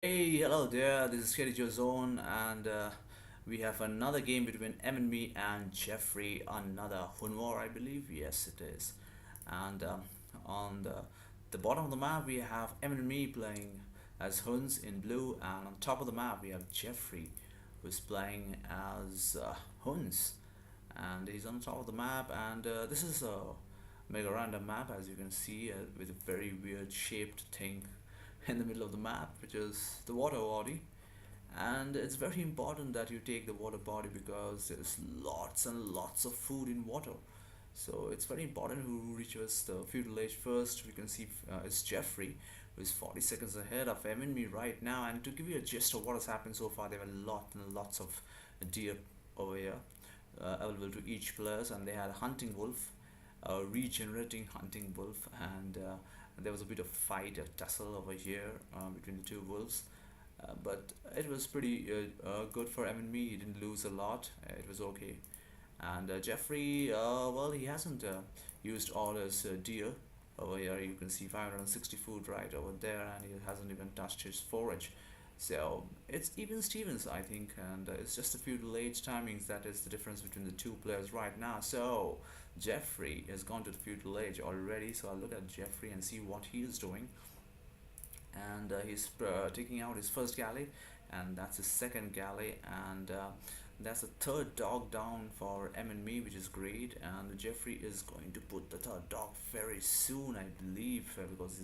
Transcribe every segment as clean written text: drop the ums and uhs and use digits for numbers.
Hey, hello there. This is Schedule Zone, and we have another game between Eminme and Geoffrey. Another Hun War, I believe. Yes, it is. And on the bottom of the map, we have Eminme playing as Huns in blue, and on top of the map, we have Geoffrey, who's playing as Huns, and he's on top of the map. And this is a mega random map, as you can see, with a very weird shaped thing in the middle of the map, which is the water body. And it's very important that you take the water body because there's lots and lots of food in water. So it's very important who reaches the feudal age first. We can see it's Geoffrey, who is 40 seconds ahead of Eminme right now. And to give you a gist of what has happened so far, there were lots and lots of deer over here available to each players, and they had a hunting wolf, a regenerating hunting wolf, and there was a bit of fight, a tussle over here between the two wolves. But it was pretty good for M&Me. He didn't lose a lot. It was okay. And Geoffrey, well, he hasn't used all his deer. Over here, you can see 560 food right over there, and he hasn't even touched his forage. So it's even Stevens, I think, and it's just a few delayed timings that is the difference between the two players right now. So Geoffrey has gone to the feudal age already. So I'll look at Geoffrey and see what he is doing. And he's taking out his first galley, and that's his second galley, and that's the third dog down for M&Me, which is great. And Geoffrey is going to put the third dog very soon, I believe, because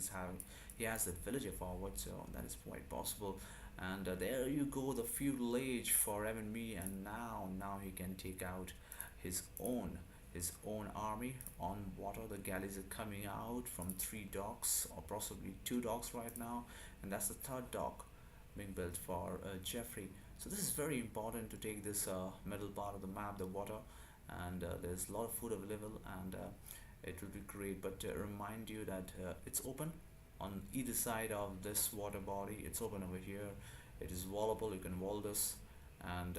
he has that villager forward, so that is quite possible. And there you go, the feudal age for M&Me, and now he can take out his own his own army on water. The galleys are coming out from three docks or possibly two docks right now, and that's the third dock being built for Geoffrey. So this is very important to take this middle part of the map, the water, and there's a lot of food available, and it will be great. But remind you that it's open on either side of this water body. It's open over here. It is wallable. You can wall this, and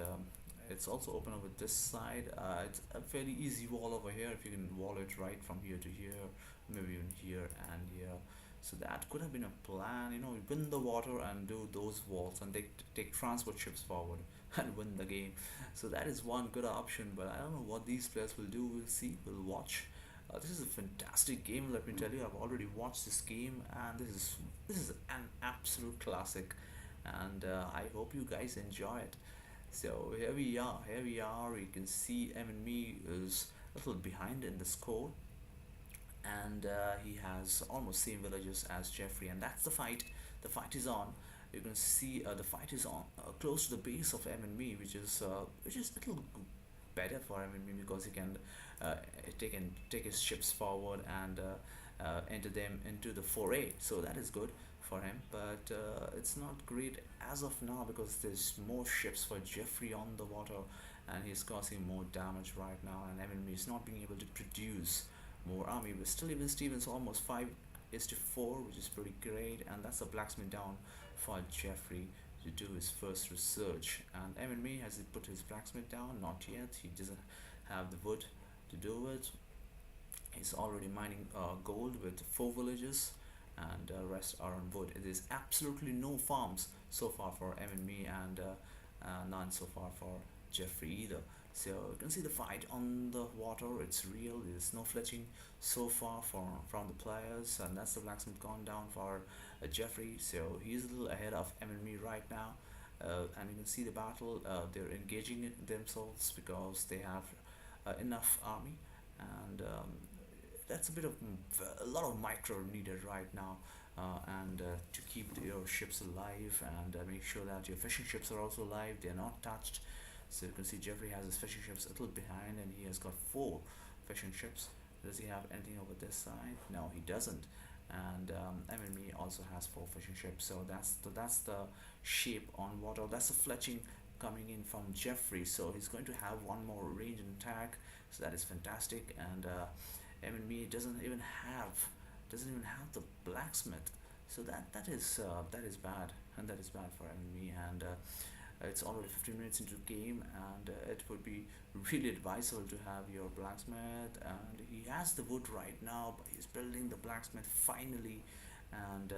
it's also open over this side. It's a fairly easy wall over here if you can wall it right from here to here, maybe even here and here. So that could have been a plan, win the water and do those walls and take transport ships forward and win the game. So that is one good option, but I don't know what these players will do. We'll see, we'll watch. This is a fantastic game, let me tell you. I've already watched this game, and this is an absolute classic, and I hope you guys enjoy it. So here we are. You can see M&Me is a little behind in the score, and he has almost same villages as Geoffrey, and that's the fight. The fight is on. You can see the fight is on close to the base of M&Me, which is a little better for M&Me because he can take his ships forward and enter them into the foray. So that is good for him, but it's not great as of now because there's more ships for Geoffrey on the water, and he's causing more damage right now, and enemy is not being able to produce more army. But still, even Stevens almost 5 is to 4, which is pretty great, and that's a blacksmith down for Geoffrey to do his first research. And Eminme, has he put his blacksmith down? Not yet. He doesn't have the wood to do it. He's already mining gold with 4 villages, and rest are on wood. It is absolutely no farms so far for M&Me, and none so far for Geoffrey either. So you can see the fight on the water. It's real. There's no fletching so far from the players, and that's the blacksmith gone down for Geoffrey. So he's a little ahead of M&Me right now. And you can see the battle. They're engaging themselves because they have enough army, and that's a lot of micro needed right now, and to keep your ships alive, and make sure that your fishing ships are also alive, they're not touched. So you can see Geoffrey has his fishing ships a little behind, and he has got 4 fishing ships. Does he have anything over this side? No, he doesn't. And MME also has 4 fishing ships. So that's the shape on water. That's the fletching coming in from Geoffrey. So he's going to have one more range and attack. So that is fantastic. And MME doesn't even have the blacksmith. So that is bad, and that is bad for MME. And it's already 15 minutes into the game, and it would be really advisable to have your blacksmith, and he has the wood right now, but he's building the blacksmith finally, and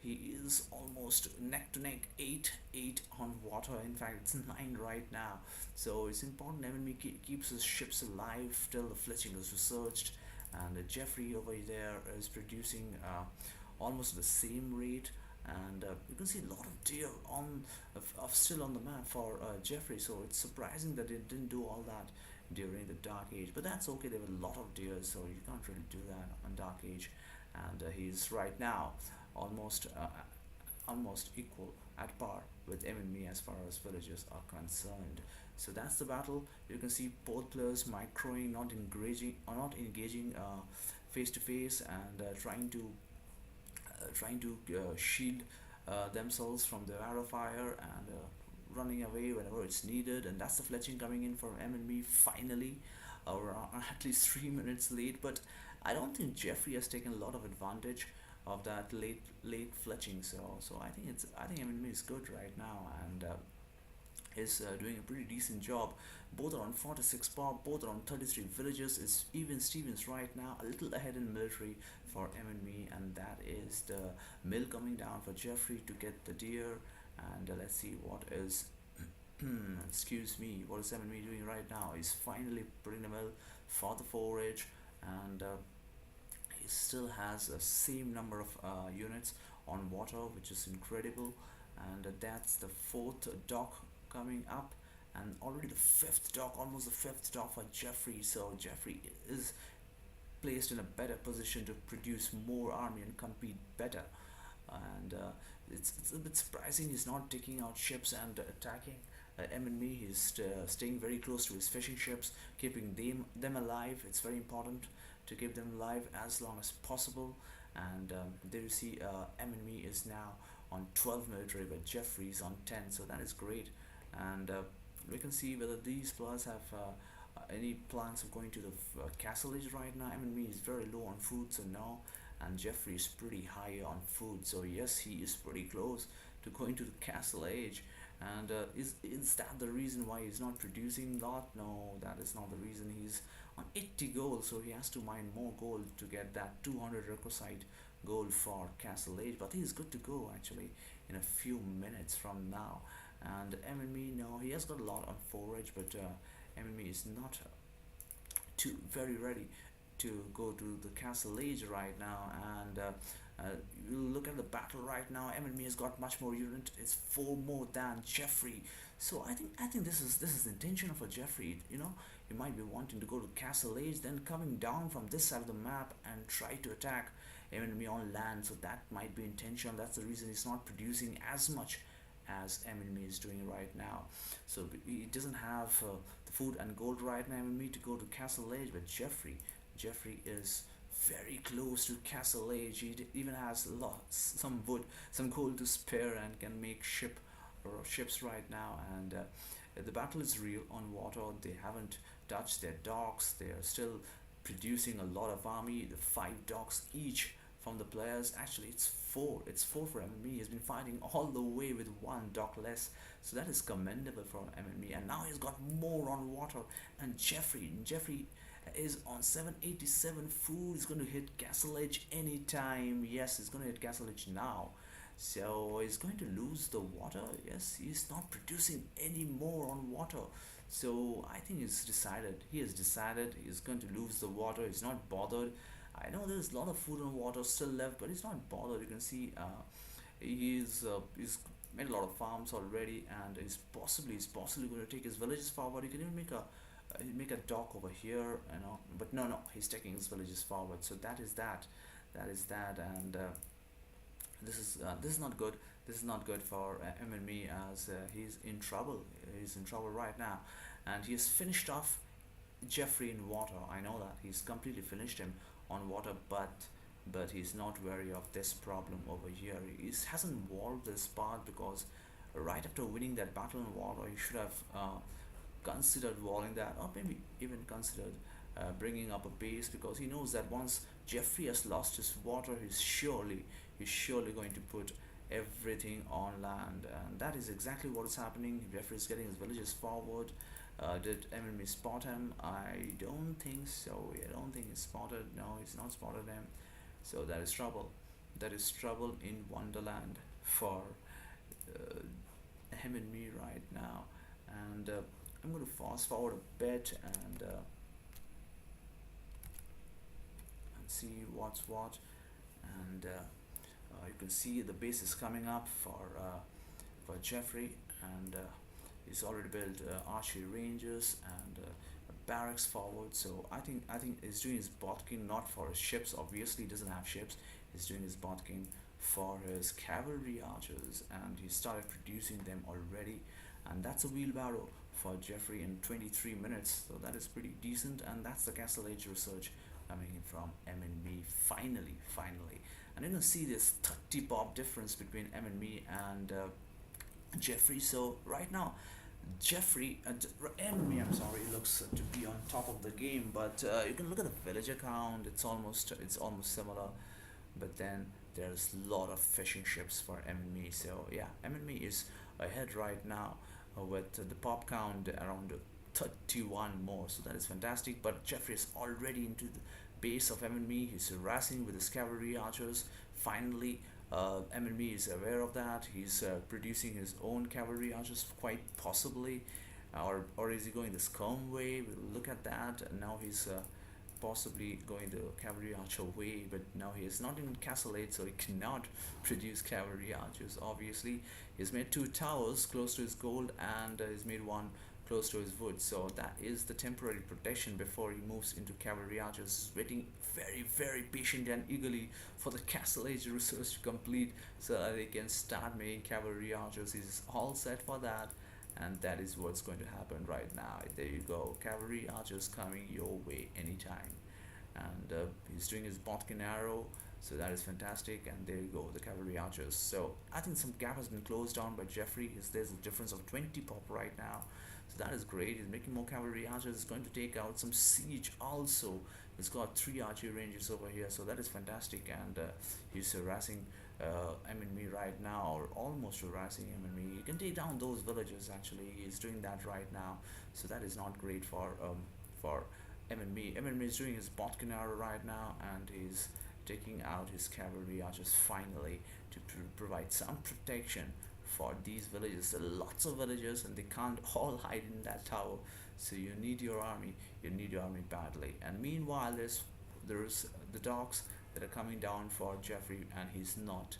He is almost neck to neck, 8 on water. In fact, it's 9 right now. So it's important Eminme keeps his ships alive till the fletching is researched. And Geoffrey over there is producing almost the same rate. And you can see a lot of deer of still on the map for Geoffrey. So it's surprising that it didn't do all that during the Dark Age. But that's okay. There were a lot of deer, so you can't really do that on Dark Age. And he's right now almost almost equal at par with Eminme as far as villagers are concerned. So that's the battle. You can see both players microing, not engaging face to face, and trying to shield themselves from the arrow fire, and running away whenever it's needed. And that's the fletching coming in from Eminme finally, or at least 3 minutes late. But I don't think Geoffrey has taken a lot of advantage of that late fletching. So I think Eminme is good right now, and is doing a pretty decent job. Both are on 46 power, both are on 33 villages. It's even Stevens right now, a little ahead in military for M&Me, and that is the mill coming down for Geoffrey to get the deer. And let's see what is, excuse me, what is M&Me doing right now? He's finally putting the mill for the forage, and he still has the same number of units on water, which is incredible. And that's the fourth dock coming up, and already the fifth dock, almost the fifth dock for Geoffrey. So Geoffrey is placed in a better position to produce more army and compete better. And it's a bit surprising he's not taking out ships and attacking M&Me. He's staying very close to his fishing ships, keeping them alive. It's very important to keep them alive as long as possible. And there you see M&Me is now on 12 military, but Geoffrey's on 10, so that is great. And we can see whether these players have any plans of going to the castle age right now. M&Me is very low on food, so no. And Geoffrey is pretty high on food, so yes, he is pretty close to going to the castle age. And is that the reason why he's not producing a lot? No, that is not the reason. He's on 80 gold, so he has to mine more gold to get that 200 requisite gold for castle age. But he's good to go actually in a few minutes from now. And M&Me, no, he has got a lot on forage, but M&Me is not too very ready to go to the castle age right now. And you look at the battle right now. M&Me has got much more unit. It's 4 more than Geoffrey. So I think this is the intention of a Geoffrey. You know, he might be wanting to go to castle age, then coming down from this side of the map and try to attack M&Me on land. So that might be intentional. That's the reason he's not producing as much as M&Me is doing right now. So he doesn't have the food and gold right now, M&Me, to go to castle age. But Geoffrey is very close to castle age. He even has lots, some wood, some gold to spare, and can make ships right now. And the battle is real on water. They haven't touched their docks. They are still producing a lot of army. The 5 docks each from the players. Actually, it's four for M&Me. He's been fighting all the way with 1 dock less, so that is commendable for M&Me. And now he's got more on water. And Geoffrey is on 787 food. He's going to hit castle edge anytime. Yes, he's going to hit castle edge now. So he's going to lose the water. Yes, he's not producing any more on water. So I think he has decided he's going to lose the water. He's not bothered. I know there's a lot of food and water still left, but he's not bothered. You can see he's made a lot of farms already, and he's possibly going to take his villages forward. He can even make a dock over here, you know. But no, he's taking his villages forward. So that is that. And this is not good. This is not good for M&Me, as he's in trouble. He's in trouble right now, and he has finished off Geoffrey in water. I know that he's completely finished him on water, but he's not wary of this problem over here. He hasn't walled this part, because right after winning that battle in water, he should have considered walling that, or maybe even considered bringing up a base, because he knows that once Geoffrey has lost his water, he's surely going to put everything on land. And that is exactly what is happening. Geoffrey is getting his villages forward. Did Eminme spot him? I don't think so. I don't think he spotted. No, he's not spotted him. So that is trouble. That is trouble in Wonderland for uh, him and me right now. And I'm going to fast forward a bit and see what's what. And you can see the base is coming up for Geoffrey, and he's already built archery ranges and barracks forward. So I think he's doing his botking not for his ships. Obviously, he doesn't have ships. He's doing his botking for his cavalry archers, and he started producing them already. And that's a wheelbarrow for Geoffrey in 23 minutes. So that is pretty decent, and that's the Castle Age research coming in from M&Me finally. And you can see this 30 pop difference between M&Me and Geoffrey. So right now, Geoffrey enemy, I'm sorry, looks to be on top of the game, but you can look at the villager count. It's almost similar, but then there's a lot of fishing ships for MNME. So yeah, MNME is ahead right now with the pop count around 31 more. So that is fantastic. But Geoffrey is already into the base of MNME. He's harassing with his cavalry archers. Finally, MNME is aware of that. He's producing his own cavalry archers, quite possibly, or is he going the scum way? We'll look at that. And now he's possibly going the cavalry archer way, but now he is not in Castle 8, so he cannot produce cavalry archers. Obviously, he's made two towers close to his gold, and he's made one close to his wood. So that is the temporary protection before he moves into cavalry archers, waiting very patient and eagerly for the Castle Age research to complete so that they can start making cavalry archers. He's all set for that, and that is what's going to happen right now. There you go, cavalry archers coming your way anytime. And he's doing his Botkin arrow, so that is fantastic. And there you go, the cavalry archers. So I think some gap has been closed down by Geoffrey. There's a difference of 20 pop right now, so that is great. He's making more cavalry archers. He's going to take out some siege also. He's got 3 archery ranges over here, so that is fantastic. And he's harassing M&Me right now, or almost harassing M&Me. He can take down those villagers. Actually, he's doing that right now, so that is not great for M&Me. M&Me is doing his Botkin arrow right now, and he's taking out his cavalry archers finally to provide some protection for these villages. There are lots of villagers, and they can't all hide in that tower. So you need your army. You need your army badly. And meanwhile, there's the dogs that are coming down for Geoffrey, and he's not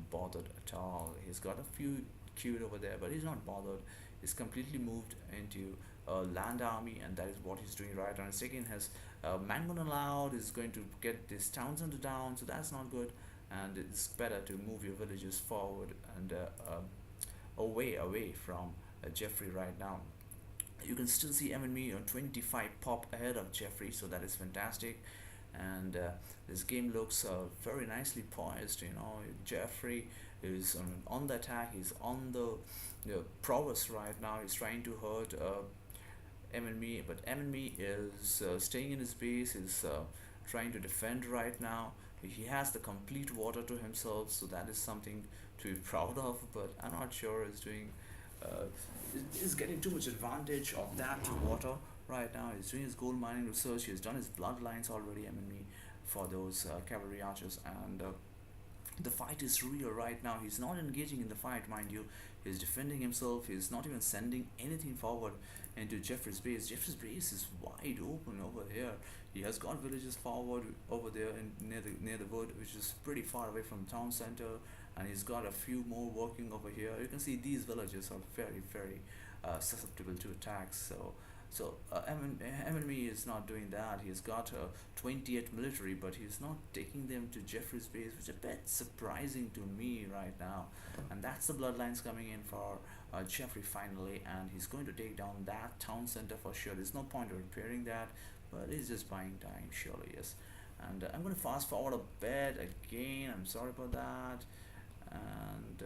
bothered at all. He's got a few queued over there, but he's not bothered. He's completely moved into a land army, and that is what he's doing right now. And second has Mangon allowed is going to get this Townsend down, so that's not good. And it's better to move your villages forward and away from Geoffrey right now. You can still see M&Me on 25 pop ahead of Geoffrey, so that is fantastic. And this game looks very nicely poised. Geoffrey is on the attack. He's on the prowess right now. He's trying to hurt M&Me, but M&Me is staying in his base. He's trying to defend right now. He has the complete water to himself, so that is something to be proud of. But I'm not sure he's doing uh, is getting too much advantage of that water right now. He's doing his gold mining research. He's done his bloodlines already, M&Me, for those cavalry archers. And the fight is real right now. He's not engaging in the fight, mind you. He's defending himself. He's not even sending anything forward into Geoffrey's base. Geoffrey's base is wide open over here. He has got villages forward over there near the wood, which is pretty far away from the town center. And he's got a few more working over here. You can see these villages are very susceptible to attacks. So MNME is not doing that. He's got a 28 military, but he's not taking them to Geoffrey's base, which is a bit surprising to me right now. And that's the bloodlines coming in for Geoffrey finally, and he's going to take down that town center for sure. There's no point of repairing that, but he's just buying time, surely, yes. And I'm going to fast forward a bit again. I'm sorry about that. And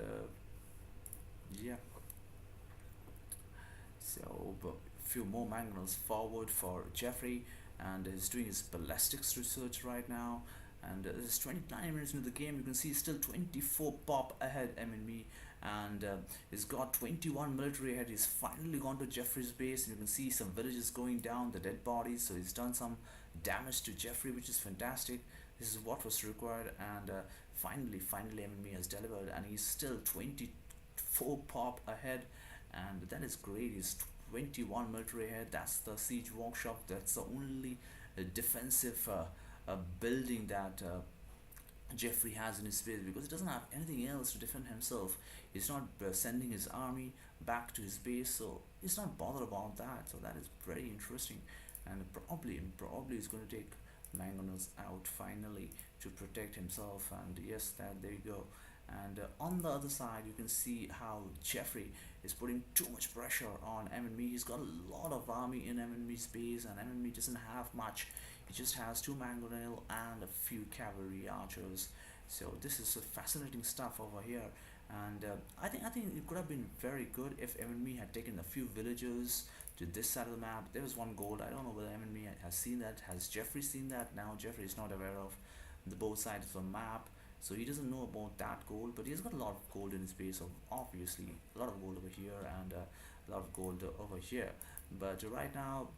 yeah, so but few more mangonels forward for Geoffrey, and he's doing his ballistics research right now. And there's 29 minutes into the game. You can see still 24 pop ahead M&Me, and he's got 21 military ahead. He's finally gone to Geoffrey's base, and you can see some villages going down, the dead bodies. So he's done some damage to Geoffrey, which is fantastic. This is what was required. And finally Eminme has delivered, and he's still 24 pop ahead, and that is great. He's 21 military ahead. That's the siege workshop. That's the only defensive building that Geoffrey has in his base, because he doesn't have anything else to defend himself. He's not sending his army back to his base, so he's not bothered about that. So that is very interesting, and probably he's going to take Mangonels out finally to protect himself. And yes, that there you go. And on the other side, you can see how Geoffrey is putting too much pressure on Eminme. He's got a lot of army in Eminme's base, and Eminme doesn't have much. He just has two mangonel and a few cavalry archers. So this is fascinating stuff over here. And I think it could have been very good if Eminme had taken a few villagers to this side of the map. There was one gold. I don't know whether Eminme has seen that. Has Geoffrey seen that? Now Geoffrey is not aware of the both sides of the map, so he doesn't know about that gold. But he's got a lot of gold in his base. So obviously a lot of gold over here, and a lot of gold over here. But right now,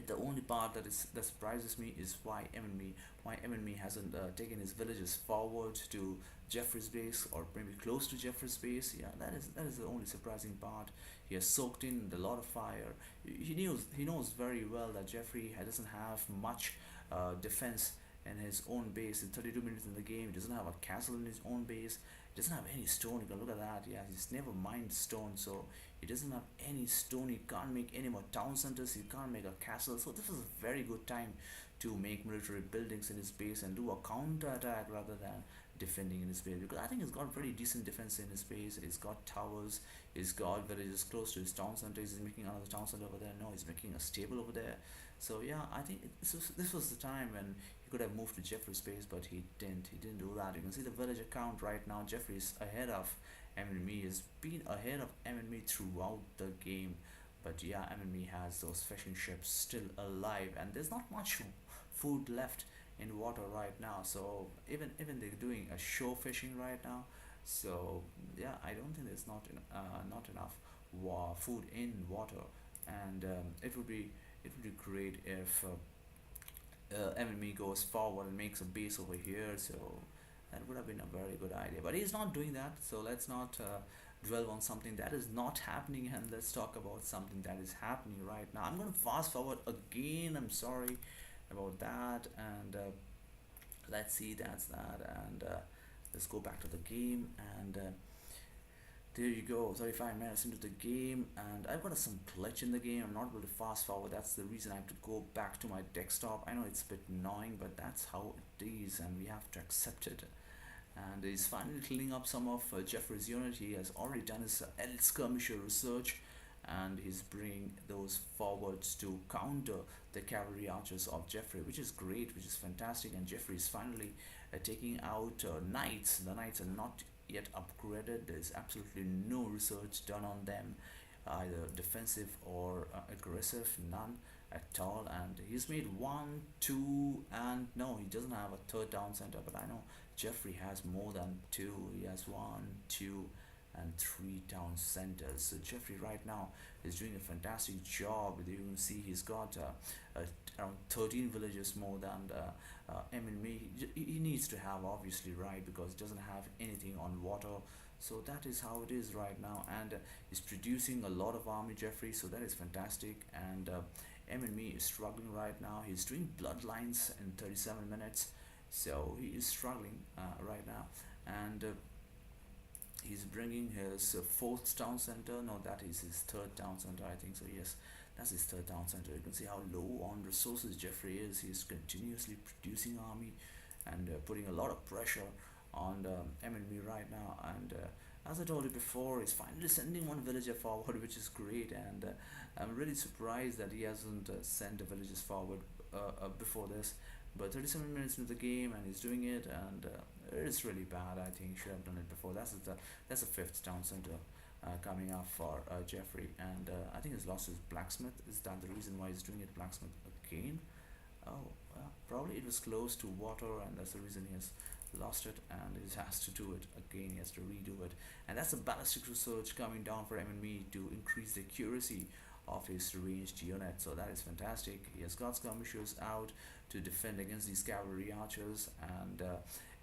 the only part that surprises me is why Eminme hasn't taken his villages forward to Geoffrey's base, or maybe close to Geoffrey's base. Yeah, that is the only surprising part. He has soaked in a lot of fire. He knows very well that Geoffrey doesn't have much defense in his own base. In 32 minutes in the game, he doesn't have a castle in his own base. He doesn't have any stone. You can look at that. Yeah, he's never mined stone, so he doesn't have any stone. He can't make any more town centers. He can't make a castle. So this is a very good time to make military buildings in his base and do a counter attack rather than defending in his base, because I think he's got pretty decent defense in his base. He's got towers. He's got villages close to his town center. He's making another town center over there. No, he's making a stable over there. So yeah, I think this was the time when he could have moved to Geoffrey's base, but he didn't. He didn't do that. You can see the villager count right now. Geoffrey is ahead of Eminme. Has been ahead of Eminme throughout the game. But yeah, Eminme has those fishing ships still alive, and there's not much food left in water right now. So even they're doing a shore fishing right now. So yeah, I don't think there's not enough food in water, and it would be great if Eminme goes forward and makes a base over here. So that would have been a very good idea, but he's not doing that. So let's not dwell on something that is not happening, and let's talk about something that is happening right now. I'm going to fast forward again. I'm sorry about that. And let's see, that's that. And let's go back to the game. And there you go, 35 minutes into the game, and I've got some glitch in the game. I'm not able to fast forward. That's the reason I have to go back to my desktop. I know it's a bit annoying, but that's how it is, and we have to accept it. And he's finally cleaning up some of Geoffrey's unit. He has already done his elite skirmisher research, and he's bringing those forwards to counter the cavalry archers of Geoffrey, which is great, which is fantastic. And Geoffrey is finally taking out knights. The knights are not yet upgraded. There's absolutely no research done on them, either defensive or aggressive, none at all. And he's made one, two, and no, he doesn't have a third town center, but I know Geoffrey has more than two. He has one, two, and three town centers. So Geoffrey right now is doing a fantastic job. You can see he's got around 13 villages more than Eminme. He needs to have, obviously, right, because he doesn't have anything on water. So that is how it is right now, and he's producing a lot of army, Geoffrey. So that is fantastic. And Eminme is struggling right now. He's doing bloodlines in 37 minutes, so he is struggling right now. And he's bringing his fourth town center. No, that is his third town center, I think so. Yes, that's his third town center. You can see how low on resources Geoffrey is. He's continuously producing army and putting a lot of pressure on Eminme right now. And as I told you before, he's finally sending one villager forward, which is great. And I'm really surprised that he hasn't sent the villagers forward before this. But 37 minutes into the game, and he's doing it, and it's really bad. I think he should have done it before. That's the fifth town center coming up for Geoffrey. And I think he's lost his blacksmith. Is that the reason why he's doing it blacksmith again? Oh, well, probably it was close to water, and that's the reason he has lost it, and he has to do it again. He has to redo it. And that's the ballistic research coming down for Eminme to increase the accuracy of his ranged unit. So that is fantastic. He has got skirmishers out to defend against these cavalry archers, and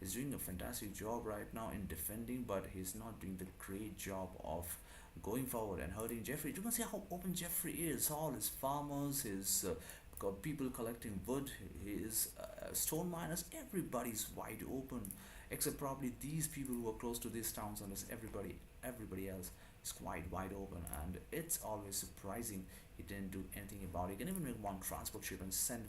is doing a fantastic job right now in defending, but he's not doing the great job of going forward and hurting Geoffrey. You can see how open Geoffrey is. All his farmers, his got people collecting wood, his stone miners, everybody's wide open, except probably these people who are close to these towns. Unless everybody else is quite wide open, and it's always surprising he didn't do anything about it. He can even make one transport ship and send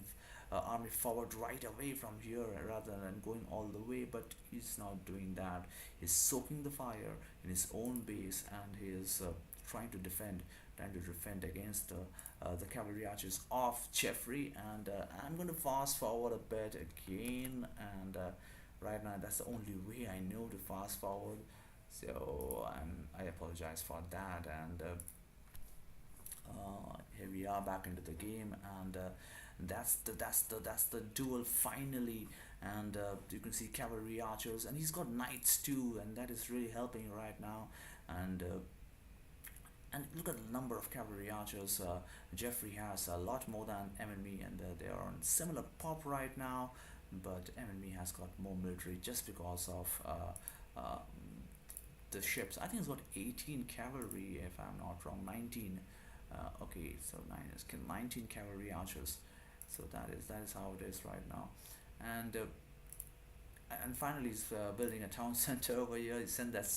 army forward right away from here rather than going all the way, but he's not doing that. He's soaking the fire in his own base, and he is trying to defend against the cavalry archers of Geoffrey. And I'm going to fast forward a bit again, and right now that's the only way I know to fast forward. So I apologize for that. And here we are back into the game, and that's the duel finally. And you can see cavalry archers, and he's got knights too, and that is really helping right now. And and look at the number of cavalry archers. Geoffrey has a lot more than Eminme, and they are on similar pop right now. But Eminme has got more military just because of the ships. I think it's got 18 cavalry, if I'm not wrong. 19. Okay, so 19 cavalry archers. So that is how it is right now. And finally he's building a town center over here. He sent that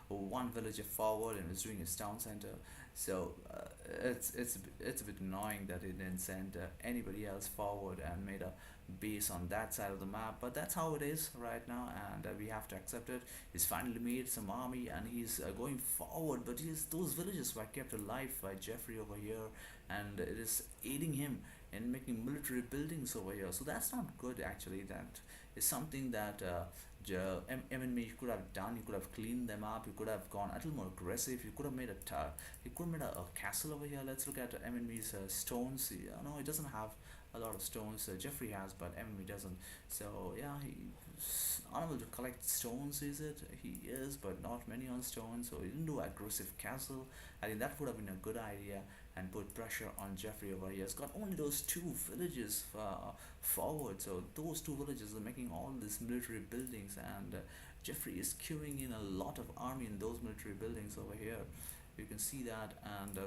one villager forward and is doing his town center. So it's a bit annoying that he didn't send anybody else forward and made a base on that side of the map, but that's how it is right now, and we have to accept it. He's finally made some army, and he's going forward, but those villages were kept alive by Geoffrey over here, and it is aiding him in making military buildings over here. So that's not good actually. That is something that Eminme could have done. He could have cleaned them up. He could have gone a little more aggressive. He could have made a castle over here. Let's look at Eminme's stones. No, he doesn't have a lot of stones. Geoffrey has, but Eminme doesn't. So yeah, he's unable to collect stones. Is it? He is, but not many on stones. So he didn't do aggressive castle. I think that would have been a good idea and put pressure on Geoffrey over here. He's got only those two villages forward, so those two villages are making all these military buildings, and Geoffrey is queuing in a lot of army in those military buildings over here. You can see that, and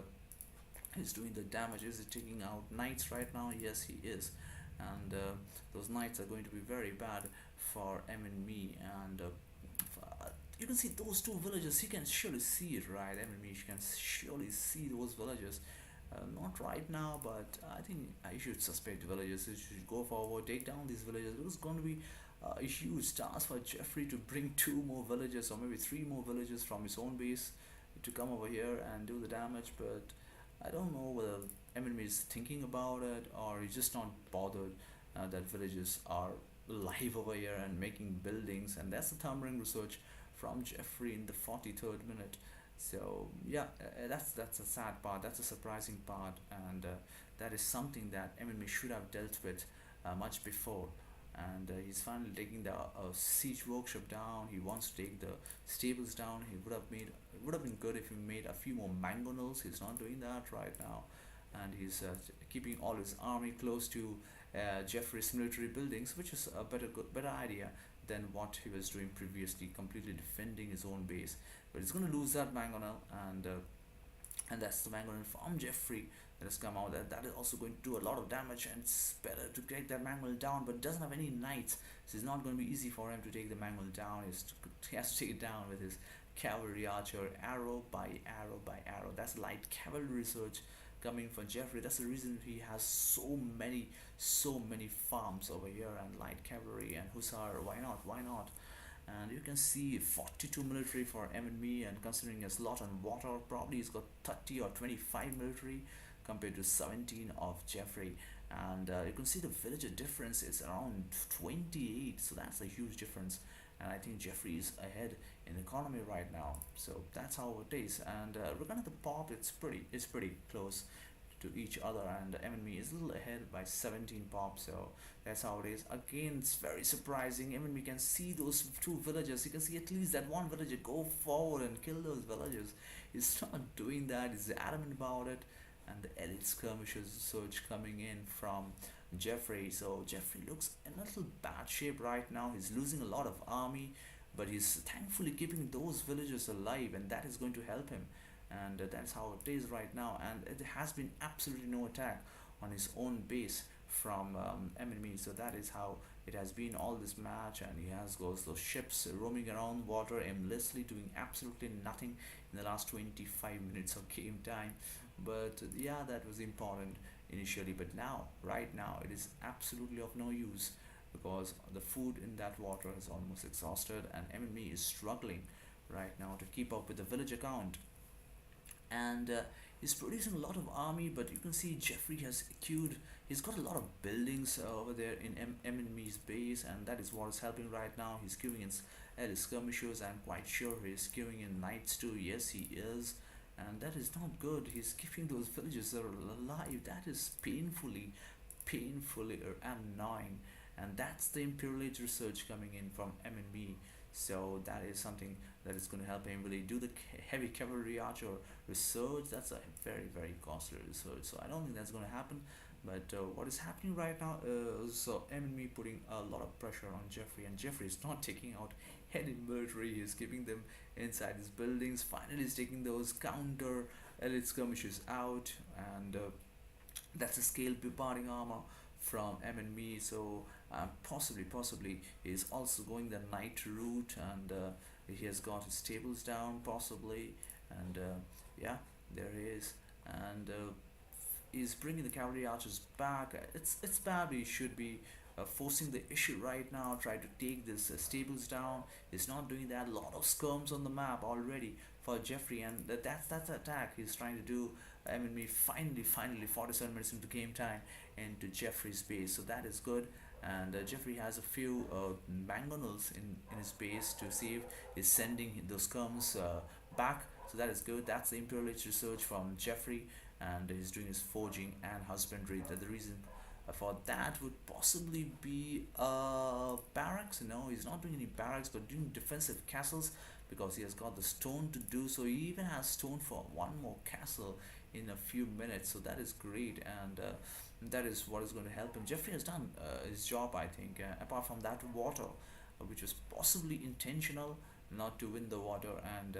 he's doing the damage. Is he taking out knights right now? Yes, he is, and those knights are going to be very bad for Eminme. And you can see those two villages. You can surely see it, right? Eminme, you can surely see those villages. Not right now, but I think I should suspect villages. You should go forward, take down these villages. It was going to be a huge task for Geoffrey to bring two more villages or maybe three more villages from his own base to come over here and do the damage. But I don't know whether Eminme is thinking about it or he's just not bothered that villages are live over here and making buildings. And that's the thumbring research from Geoffrey in the 43rd minute. So yeah, that's a sad part. That's a surprising part, and that is something that Eminme should have dealt with much before. And he's finally taking the siege workshop down. He wants to take the stables down. It would have been good if he made a few more mangonels. He's not doing that right now, and he's keeping all his army close to Geoffrey's military buildings, which is a better idea than what he was doing previously, completely defending his own base. But he's going to lose that mangonel, and that's the mangonel from Geoffrey that has come out. That is also going to do a lot of damage, and it's better to take that mangonel down, but doesn't have any knights, so it's not going to be easy for him to take the mangonel down. He has to take it down with his cavalry archer, arrow by arrow by arrow. That's light cavalry research coming from Geoffrey. That's the reason he has so many farms over here, and light cavalry and hussar. Why not? And you can see 42 military for Eminme, and considering his lot on water, probably he's got 30 or 25 military compared to 17 of Geoffrey. And you can see the villager difference is around 28, so that's a huge difference. And I think Geoffrey is ahead in economy right now, so that's how it is. And looking at the pop, it's pretty close to each other, and Eminme is a little ahead by 17 pop, so that's how it is. Again, it's very surprising. Eminme can see those two villagers. You can see at least that one villager go forward and kill those villagers. He's not doing that. He's adamant about it. And the elite skirmishers surge coming in from Geoffrey. So Geoffrey looks in a little bad shape right now. He's losing a lot of army, but he's thankfully keeping those villagers alive, and that is going to help him. And that's how it is right now. And it has been absolutely no attack on his own base from Eminme. So that is how it has been all this match, and he has those ships roaming around water aimlessly, doing absolutely nothing in the last 25 minutes of game time. But yeah, that was important initially, but now, right now, it is absolutely of no use because the food in that water is almost exhausted, and MME is struggling right now to keep up with the village account. And he's producing a lot of army, but you can see Geoffrey has queued. He's got a lot of buildings over there in Eminme's base, and that is what is helping right now. He's queuing in skirmishers. I'm quite sure he's queuing in knights too. Yes, he is, and that is not good. He's keeping those villages alive. That is painfully annoying, and that's the Imperial Age research coming in from MNB. So that is something that is going to help him really do the heavy cavalry archer research. That's a very costly research, so I don't think that's going to happen. But what is happening right now is MNB putting a lot of pressure on Geoffrey, and Geoffrey is not taking out any military. He's keeping them inside his buildings. Finally he's taking those counter elite skirmishes out, and that's a scale bombarding armor from M&Me. So possibly he's also going the knight route, and he has got his tables down possibly, and yeah, there he is. And he's bringing the cavalry archers back. It's bad. He should be forcing the issue right now, try to take this stables down. He's not doing that. A lot of skirms on the map already for Geoffrey, and that's the attack he's trying to do. I mean, we finally 47 minutes into game time into Geoffrey's base, so that is good. And Geoffrey has a few mangonels in his base to save. He's sending those skirms back, so that is good. That's the Imperial Age research from Geoffrey, and he's doing his forging and husbandry. That the reason for that would possibly be barracks. No, he's not doing any barracks, but doing defensive castles because he has got the stone to do so. He even has stone for one more castle in a few minutes, so that is great. And that is what is going to help him. Geoffrey has done his job, I think, apart from that water, which was possibly intentional not to win the water. And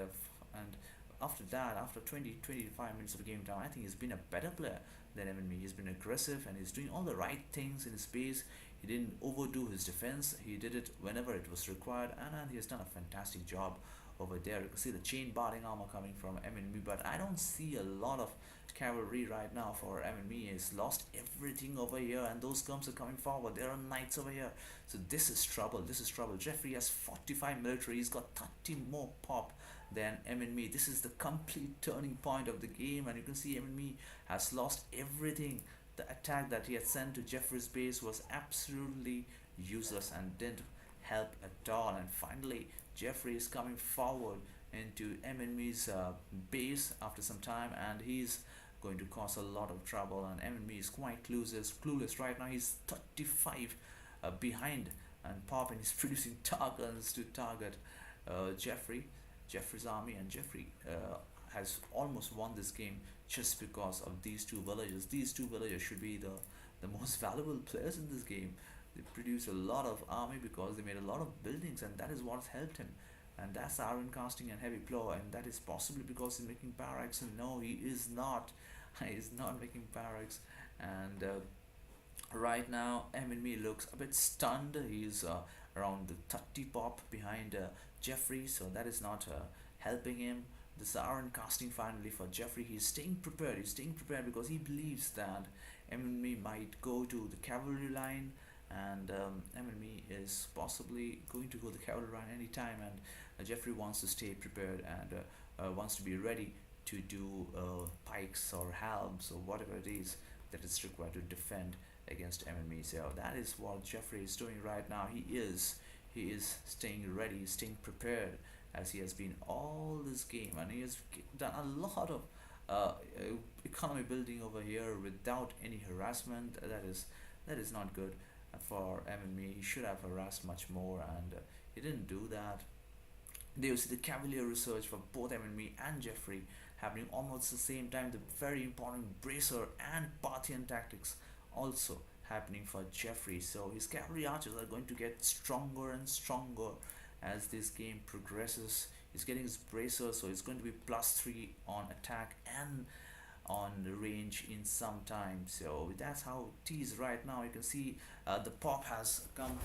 after that, after 25 minutes of game time, I think he's been a better player than Eminme. He's been aggressive, and he's doing all the right things in his base. He didn't overdo his defense. He did it whenever it was required, and he has done a fantastic job over there. You can see the chain barding armor coming from Eminme, but I don't see a lot of cavalry right now for Eminme. He's lost everything over here, and those guns are coming forward. There are knights over here, so this is trouble. This is trouble. Geoffrey has 45 military. He's got 30 more pop than Eminme. This is the complete turning point of the game, and you can see Eminme has lost everything. The attack that he had sent to Geoffrey's base was absolutely useless and didn't help at all. And finally, Geoffrey is coming forward into Eminme's base after some time, and he's going to cause a lot of trouble. And Eminme is quite clueless right now. He's 35 behind, and Poppin is producing targets to target Geoffrey's army, and Geoffrey has almost won this game just because of these two villagers. These two villagers should be the most valuable players in this game. They produced a lot of army because they made a lot of buildings, and that is what helped him. And that's the iron casting and heavy plow, and that is possibly because he's making barracks. And no, he is not. He is not making barracks. And right now, Eminme looks a bit stunned. He's around the 30 pop behind Geoffrey, so that is not helping him. This iron casting finally for Geoffrey. He's staying prepared. He's staying prepared because he believes that Eminme might go to the cavalry line, and Eminme is possibly going to go to the cavalry line anytime. And Geoffrey wants to stay prepared, and wants to be ready to do pikes or helms or whatever it is that is required to defend against Eminme. So that is what Geoffrey is doing right now. He is staying ready, staying prepared, as he has been all this game, and he has done a lot of economy building over here without any harassment. That is not good for Eminme. He should have harassed much more, and he didn't do that. There was the Cavalier research for both Eminme and Geoffrey happening almost the same time. The very important Bracer and Parthian tactics also happening for Geoffrey. So his cavalry archers are going to get stronger and stronger as this game progresses. He's getting his bracers, so it's going to be +3 on attack and on the range in some time. So that's how it is right now. You can see the pop has come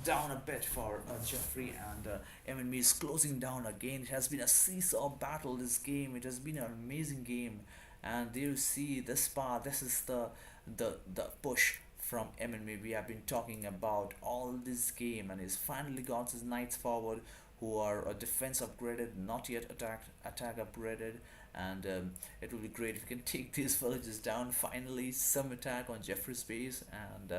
down a bit for Geoffrey, and Eminme is closing down again. It has been a seesaw battle this game. It has been an amazing game, and there you see this part. This is the push from Eminme we have been talking about all this game, and he's finally got his knights forward, who are defense upgraded, not yet attack upgraded. And it will be great if you can take these villages down. Finally, some attack on Geoffrey's base, and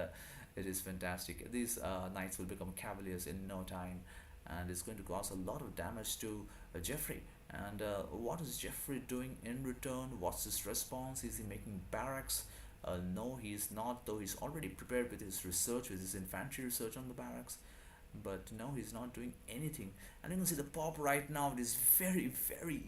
it is fantastic. These knights will become cavaliers in no time, and it's going to cause a lot of damage to Geoffrey. And what is Geoffrey doing in return? What's his response? Is he making barracks? No, he's not, though he's already prepared with his research, with his infantry research on the barracks. But no, he's not doing anything. And you can see the pop right now, it is very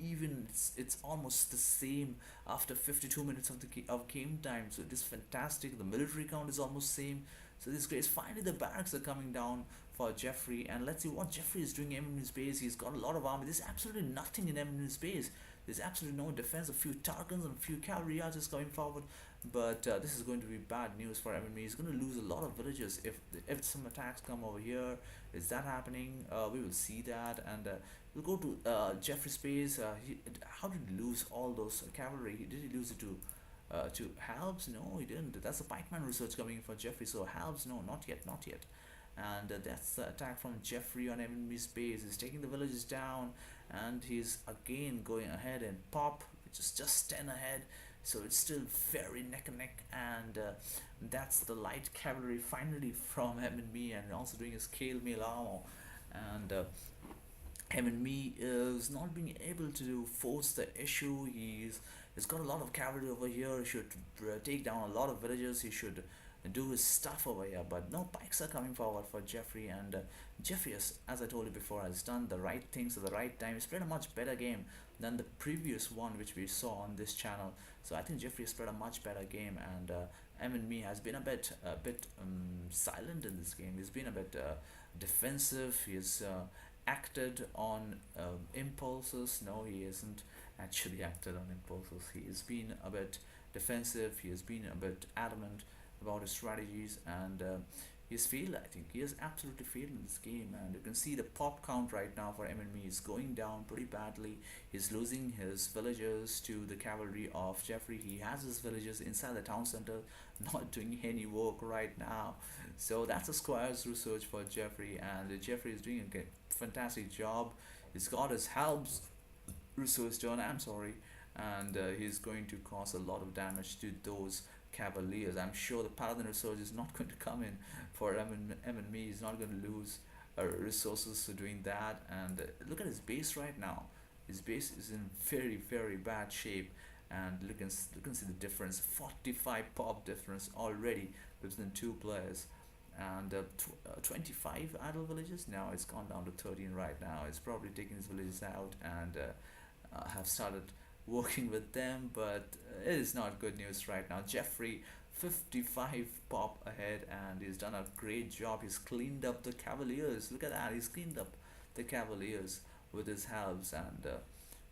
even. It's almost the same after 52 minutes of of game time. So it is fantastic. The military count is almost same. So this is great. Finally the barracks are coming down for Geoffrey, and let's see what Geoffrey is doing in Eminme's base. He's got a lot of army. There's absolutely nothing in Eminme's base. There's absolutely no defense. A few Tarkans and a few cavalry archers coming forward, but this is going to be bad news for Eminme. He's going to lose a lot of villages if some attacks come over here. Is that happening? We will see that, and we'll go to Geoffrey's base. How did he lose all those cavalry? Did he lose it to Halbs? No, he didn't. That's the pikeman research coming in for Geoffrey. So Halbs, no, not yet, not yet. And that's the attack from Geoffrey on Eminme's base. He's taking the villages down, and he's again going ahead and pop, which is just 10 ahead. So it's still very neck and neck, and that's the light cavalry finally from Eminme, and also doing a scale mail armor. And Eminme is not being able to force the issue. He's got a lot of cavalry over here. He should take down a lot of villages. He should do his stuff over here, but no pikes are coming forward for Geoffrey. And Geoffrey, as I told you before, has done the right things at the right time. He's played a much better game than the previous one which we saw on this channel. So I think Geoffrey has played a much better game, and Eminme has been a bit silent in this game. He's been a bit defensive. He's acted on impulses. No, he hasn't actually acted on impulses. He has been a bit defensive. He has been a bit adamant about his strategies, and he's failed. I think he has absolutely failed in this game, and you can see the pop count right now for Eminme is going down pretty badly. He's losing his villagers to the cavalry of Geoffrey. He has his villagers inside the town center, not doing any work right now. So that's a squire's research for Geoffrey, and Geoffrey is doing a fantastic job. He's got his helps research done, I'm sorry, and he's going to cause a lot of damage to those cavaliers. I'm sure the paladin research is not going to come in for Eminme. He's not going to lose resources to doing that. And look at his base right now. His base is in very bad shape, and you can see the difference. 45 pop difference already between two players, and 25 idle villages. Now it's gone down to 13 right now. It's probably taking his villages out, and have started working with them, but it is not good news right now. Geoffrey 55 pop ahead, and he's done a great job. He's cleaned up the cavaliers. Look at that, he's cleaned up the cavaliers with his helps, and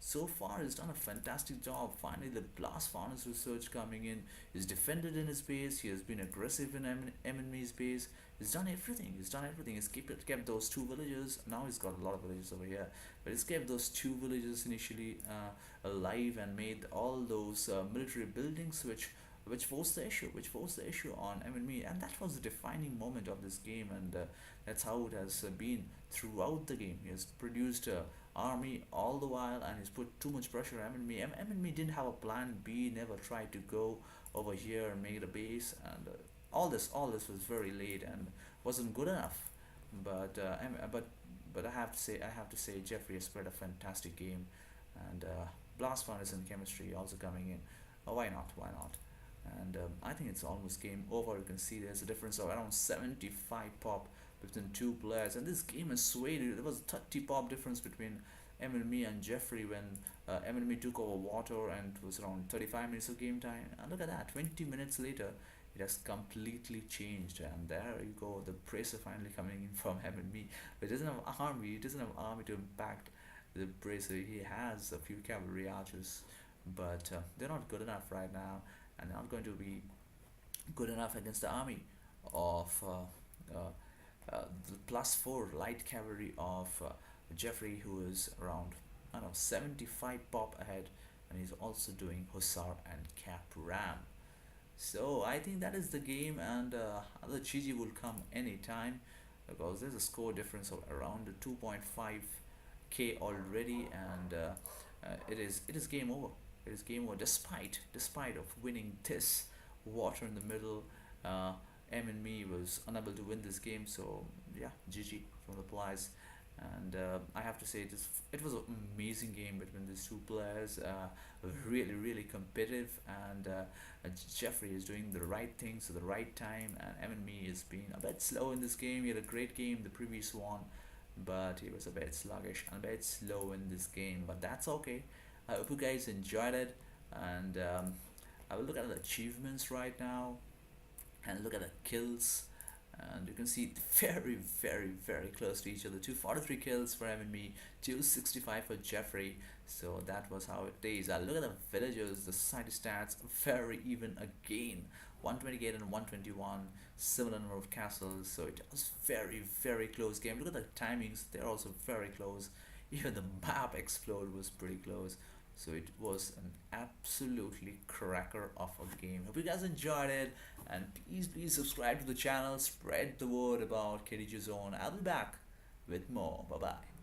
so far he's done a fantastic job. Finally the blast furnace research coming in. He's defended in his base. He has been aggressive in Eminme's base. He's done everything. He's kept those two villages. Now he's got a lot of villages over here, but he's kept those two villages initially alive, and made all those military buildings which forced the issue on Eminme. And that was the defining moment of this game, and that's how it has been throughout the game. He has produced army all the while, and he's put too much pressure on Eminme. Eminme didn't have a plan B, never tried to go over here and make a base, and all this was very late and wasn't good enough. But I have to say Geoffrey has played a fantastic game, and blast furnace and chemistry also coming in. Why not? And I think it's almost game over. You can see there's a difference of around 75 pop between two players, and this game is swayed. There was a 30 pop difference between Eminme and Geoffrey when Eminme took over water, and it was around 35 minutes of game time. And look at that, 20 minutes later it has completely changed. And there you go, the bracer finally coming in from Eminme. It doesn't have army, it doesn't have army to impact the bracer. He has a few cavalry archers, but they're not good enough right now, and not going to be good enough against the army of the +4 light cavalry of Geoffrey, who is around, I don't know, 75 pop ahead, and he's also doing Hussar and Cap Ram. So I think that is the game, and other GG will come anytime, because there's a score difference of around 2.5k already, and it is game over. It is game over. Despite of winning this water in the middle, M and me was unable to win this game. So yeah, GG from the players. And I have to say, it was an amazing game between these two players. Really competitive, and Geoffrey is doing the right things at the right time, and M&Me has been a bit slow in this game. He had a great game the previous one, but he was a bit sluggish and a bit slow in this game. But that's okay. I hope you guys enjoyed it, and I will look at the achievements right now and look at the kills, and you can see very close to each other. 243 kills for him and me, 265 for Geoffrey. So that was how it is. Look at the villagers, the society stats, very even again. 128 and 121, similar number of castles. So it was very close game. Look at the timings, they're also very close. Even the map explode was pretty close. So it was an absolutely cracker of a game. Hope you guys enjoyed it, and please subscribe to the channel, spread the word about KDG Zone. I'll be back with more. Bye bye.